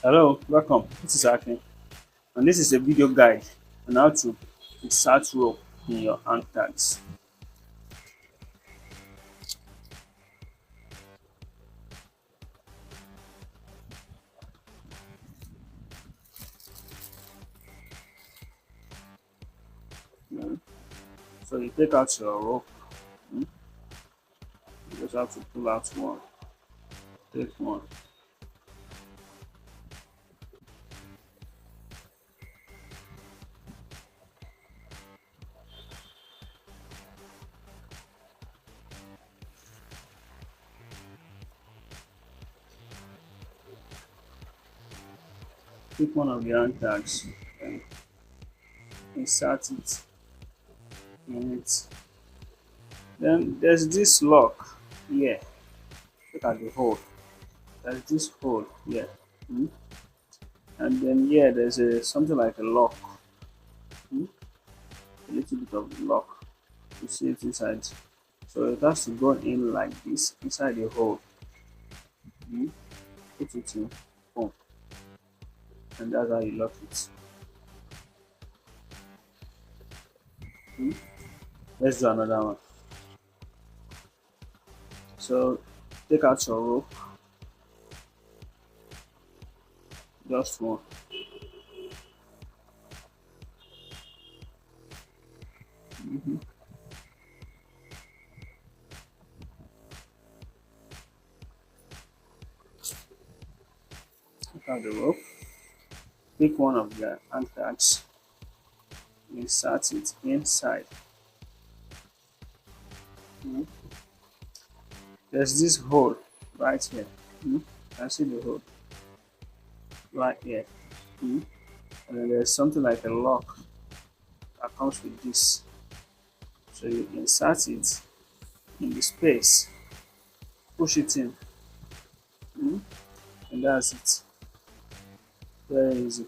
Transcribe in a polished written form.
Hello, welcome. This is Akin, and this is a video guide on how to insert rope in your hand tags. Mm. So you take out your rope. mm, You just have to pull out one. Take one. Pick one of the hand tags and insert it in it. Then there's this lock here. Look at the hole. There's this hole here. mm, And then here there's a something like a lock. mm, A little bit of lock. You see it inside. So it has to go in like this inside the hole. mm, Put it in, boom, and that's how you lock it. mm. Let's do another one. So take out your rope, just one. Mhm. Take out the rope, pick one of the hand tags, insert it inside. mm. There's this hole right here. I see the hole right here. mm. And then there's something like a lock that comes with this. So you insert it in the space, push it in, mm, and that's it. Very easy.